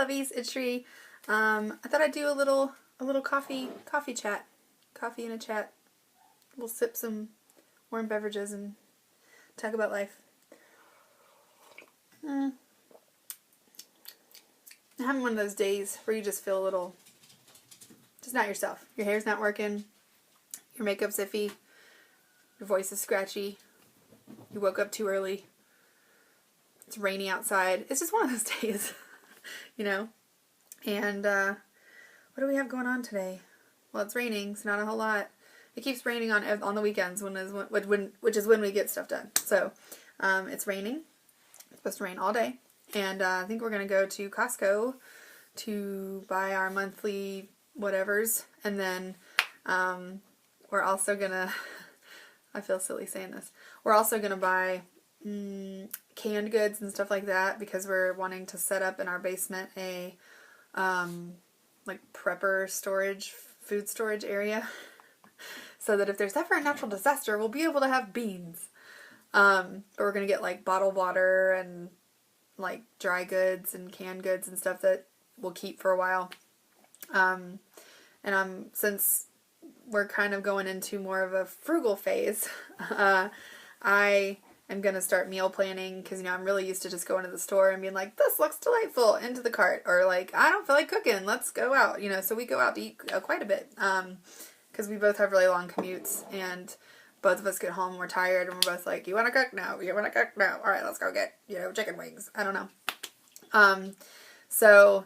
lovies, it's Shree. I thought I'd do a little coffee chat. Coffee and a chat. We'll sip some warm beverages and talk about life. I'm having one of those days where you just feel a little, just not yourself. Your hair's not working, your makeup's iffy, your voice is scratchy, you woke up too early, it's rainy outside. It's just one of those days, you know? And what do we have going on today? Well, it's raining, so not a whole lot. It keeps raining on the weekends, which is when we get stuff done. So it's raining. It's supposed to rain all day. And I think we're going to go to Costco to buy our monthly whatevers. And then we're also going to, I feel silly saying this, we're also going to buy canned goods and stuff like that because we're wanting to set up in our basement a like prepper storage, food storage area. So that if there's ever a natural disaster, we'll be able to have beans. But we're going to get like bottled water and like dry goods and canned goods and stuff that we'll keep for a while. And since we're kind of going into more of a frugal phase, I am going to start meal planning because, you know, I'm really used to just going to the store and being like, this looks delightful, into the cart. Or like, I don't feel like cooking, let's go out. You know, so we go out to eat quite a bit because we both have really long commutes and both of us get home, we're tired, and we're both like, you want to cook? No. You want to cook? No. All right, let's go get, you know, chicken wings. I don't know. So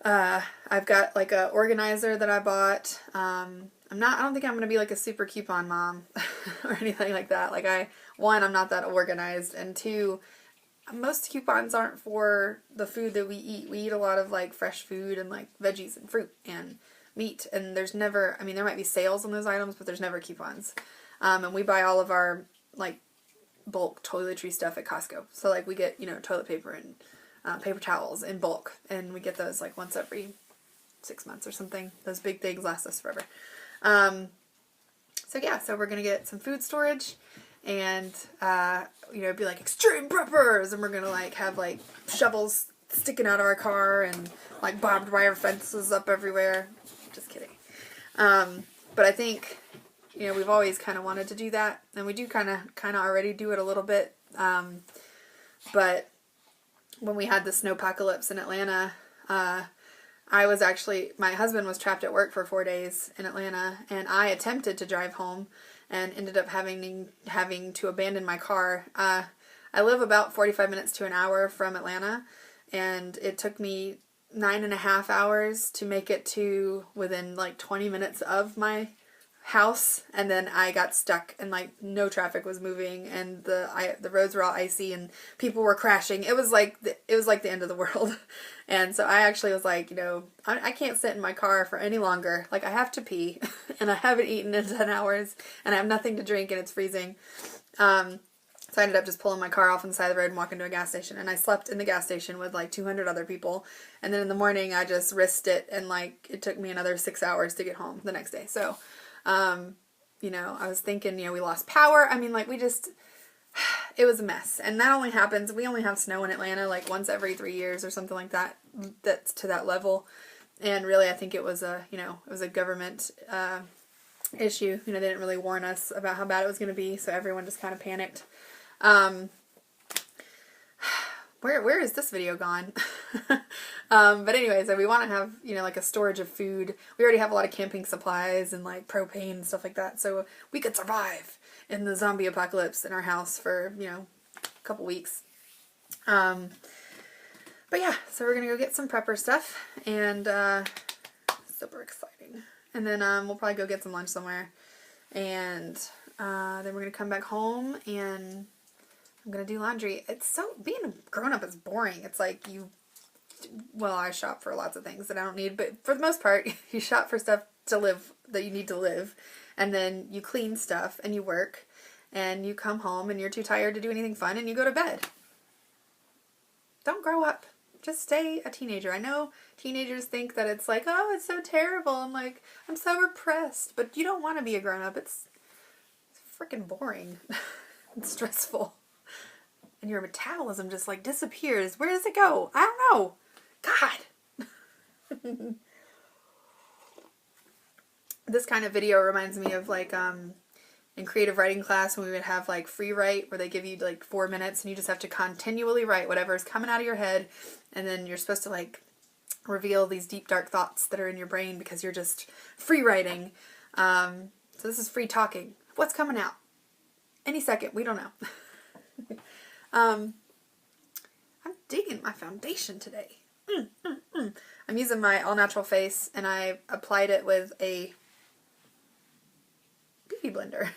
I've got like a organizer that I bought. I don't think I'm going to be like a super coupon mom or anything like that. Like I'm not that organized, and two, most coupons aren't for the food that we eat. We eat a lot of like fresh food and like veggies and fruit and meat, and there's never, I mean, there might be sales on those items, but there's never coupons. And we buy all of our like bulk toiletry stuff at Costco. So like we get, you know, toilet paper and paper towels in bulk, and we get those like once every 6 months or something. Those big things last us forever. So yeah, so we're gonna get some food storage, and you know, be like extreme preppers, and we're gonna like have like shovels sticking out of our car and like barbed wire fences up everywhere. Just kidding. But I think, you know, we've always kind of wanted to do that, and we do kind of already do it a little bit. But when we had the snowpocalypse in Atlanta, my husband was trapped at work for 4 days in Atlanta, and I attempted to drive home and ended up having to abandon my car. I live about 45 minutes to an hour from Atlanta, and it took me 9.5 hours to make it to within like 20 minutes of my house, and then I got stuck and like no traffic was moving, and the roads were all icy and people were crashing. It was like the end of the world. And so I actually was like, you know, I can't sit in my car for any longer. Like, I have to pee and I haven't eaten in 10 hours and I have nothing to drink and it's freezing. So I ended up just pulling my car off on the side of the road and walking to a gas station, and I slept in the gas station with like 200 other people. And then in the morning I just risked it, and like it took me another 6 hours to get home the next day. So you know, I was thinking, you know, we lost power. I mean, like, it was a mess. And that only happens, we only have snow in Atlanta like once every 3 years or something like that. That's to that level. And really, I think it was a government, issue. You know, they didn't really warn us about how bad it was going to be. So everyone just kind of panicked. Where is this video gone? But anyway, so we want to have, you know, like a storage of food. We already have a lot of camping supplies and like propane and stuff like that. So we could survive in the zombie apocalypse in our house for, you know, a couple weeks. But yeah, so we're going to go get some prepper stuff, and super exciting. And then we'll probably go get some lunch somewhere. And then we're going to come back home, and I'm going to do laundry. Being a grown-up is boring. It's like I shop for lots of things that I don't need, but for the most part, you shop for stuff to live, that you need to live, and then you clean stuff, and you work, and you come home, and you're too tired to do anything fun, and you go to bed. Don't grow up. Just stay a teenager. I know teenagers think that it's like, oh, it's so terrible, and like, I'm so repressed, but you don't want to be a grown-up. It's freaking boring. It's stressful. And your metabolism just like disappears. Where does it go? I don't know. God. This kind of video reminds me of like in creative writing class when we would have like free write, where they give you like 4 minutes and you just have to continually write whatever is coming out of your head, and then you're supposed to like reveal these deep dark thoughts that are in your brain because you're just free writing. So this is free talking. What's coming out? Any second, we don't know. I'm digging my foundation today. I'm using my all natural face, and I applied it with a beauty blender.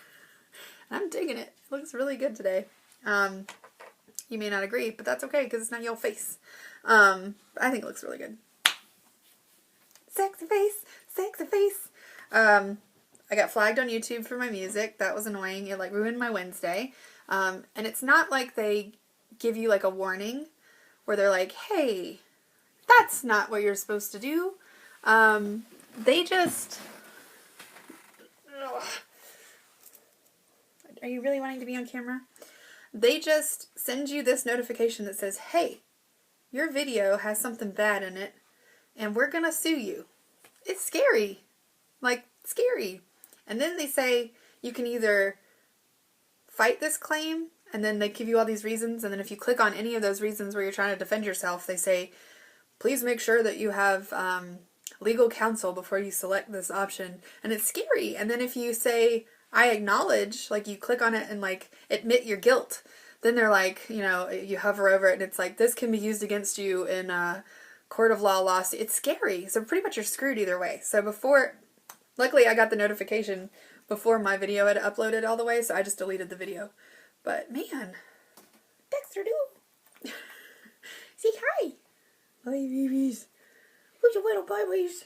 I'm digging it. It looks really good today. You may not agree, but that's okay because it's not your face. I think it looks really good. Sexy face, sexy face. I got flagged on YouTube for my music. That was annoying. It like ruined my Wednesday. And it's not like they give you like a warning where they're like, hey, that's not what you're supposed to do. They just... Are you really wanting to be on camera? They just send you this notification that says, hey, your video has something bad in it, and we're gonna sue you. It's scary. Like, scary. And then they say you can either fight this claim, and then they give you all these reasons, and then if you click on any of those reasons where you're trying to defend yourself, they say, please make sure that you have legal counsel before you select this option. And it's scary. And then if you say, I acknowledge, like you click on it and like admit your guilt, then they're like, you know, you hover over it and it's like, this can be used against you in a court of law lawsuit. It's scary. So pretty much you're screwed either way. So before, luckily I got the notification before my video had uploaded all the way, so I just deleted the video. But man, Dexter, do. Say hi. Hi, babies. Who's your little babies?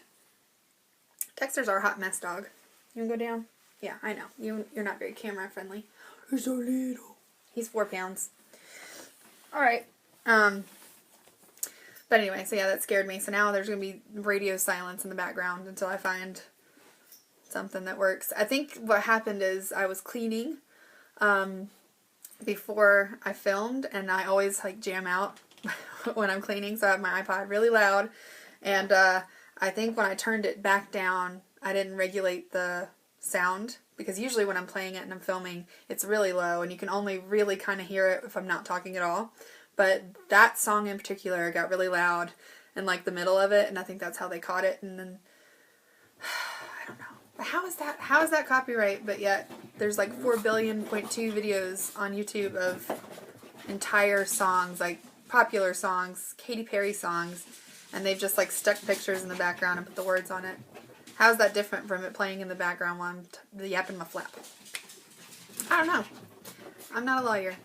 Dexter's our hot mess dog. You wanna go down? Yeah, I know. You're not very camera friendly. He's so little. He's 4 pounds. Alright. But anyway, so yeah, that scared me. So now there's going to be radio silence in the background until I find something that works. I think what happened is I was cleaning before I filmed, and I always like jam out when I'm cleaning, so I have my iPod really loud. And I think when I turned it back down, I didn't regulate the sound, because usually when I'm playing it and I'm filming, it's really low, and you can only really kind of hear it if I'm not talking at all. But that song in particular got really loud in like the middle of it, and I think that's how they caught it. And then I don't know. But how is that copyright? But yet there's like 4 billion point 2 videos on YouTube of entire songs, like popular songs, Katy Perry songs, and they've just like stuck pictures in the background and put the words on it. How's that different from it playing in the background while I'm yapping my flap? I don't know. I'm not a lawyer.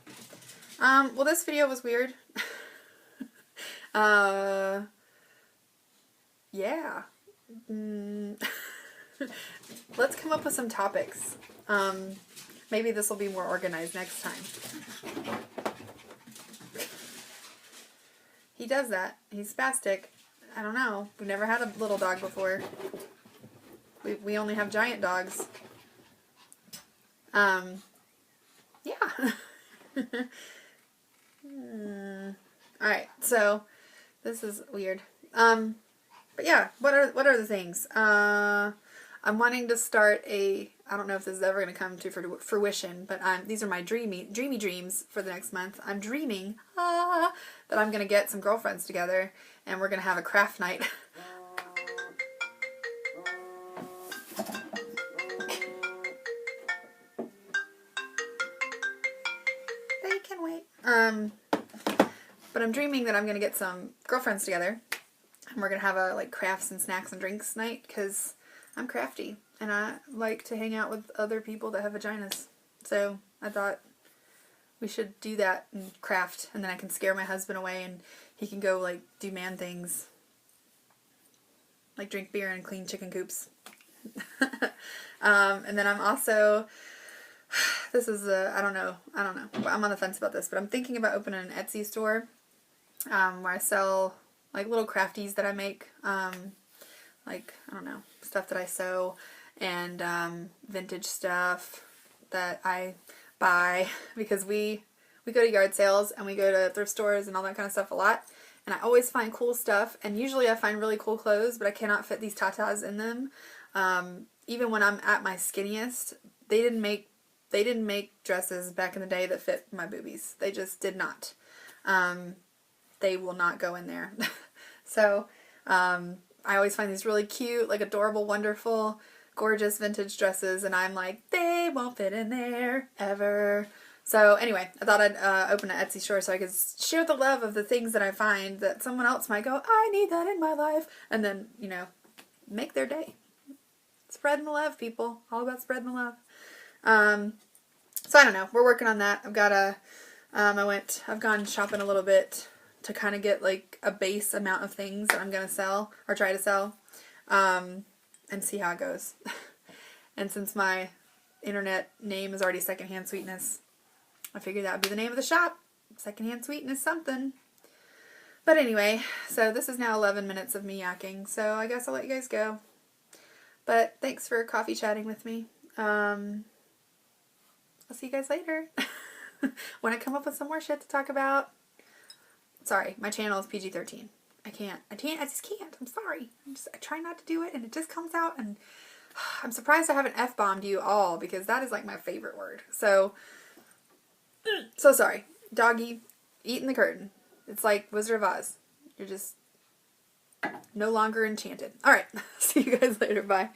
Well, this video was weird. Yeah. Let's come up with some topics. Maybe this will be more organized next time. He does that. He's spastic. I don't know. We've never had a little dog before. We only have giant dogs. Yeah. Alright, so this is weird. But yeah, what are the things? I'm wanting to start I don't know if this is ever going to come to fruition, but these are my dreamy dreams for the next month. I'm dreaming that I'm going to get some girlfriends together and we're going to have a craft night. They can wait. But I'm dreaming that I'm going to get some girlfriends together and we're going to have a like crafts and snacks and drinks night, because I'm crafty and I like to hang out with other people that have vaginas. So I thought we should do that and craft, and then I can scare my husband away and he can go like do man things. Like drink beer and clean chicken coops. And then I'm also, this is I don't know. I'm on the fence about this, but I'm thinking about opening an Etsy store where I sell like little crafties that I make. Like, I don't know, stuff that I sew and vintage stuff that I buy, because we go to yard sales and we go to thrift stores and all that kind of stuff a lot. and I always find cool stuff, and usually I find really cool clothes, but I cannot fit these tatas in them. Even when I'm at my skinniest, they didn't make dresses back in the day that fit my boobies. They just did not. They will not go in there. So, I always find these really cute, like adorable, wonderful, gorgeous vintage dresses, and I'm like, they won't fit in there ever. So anyway, I thought I'd open an Etsy store so I could share the love of the things that I find that someone else might go, I need that in my life, and then, you know, make their day. Spreading the love, people. All about spreading the love. So I don't know. We're working on that. I've got I've gone shopping a little bit to kind of get like a base amount of things that I'm going to sell or try to sell, and see how it goes. And since my internet name is already Secondhand Sweetness, I figured that would be the name of the shop. Secondhand Sweetness something. But anyway, so this is now 11 minutes of me yakking, so I guess I'll let you guys go. But thanks for coffee chatting with me. I'll see you guys later. When I come up with some more shit to talk about. Sorry, my channel is PG-13. I just can't. I'm sorry. I try not to do it, and it just comes out, and I'm surprised I haven't F-bombed you all, because that is like my favorite word. So sorry. Doggy, eating the curtain. It's like Wizard of Oz. You're just no longer enchanted. Alright, see you guys later. Bye.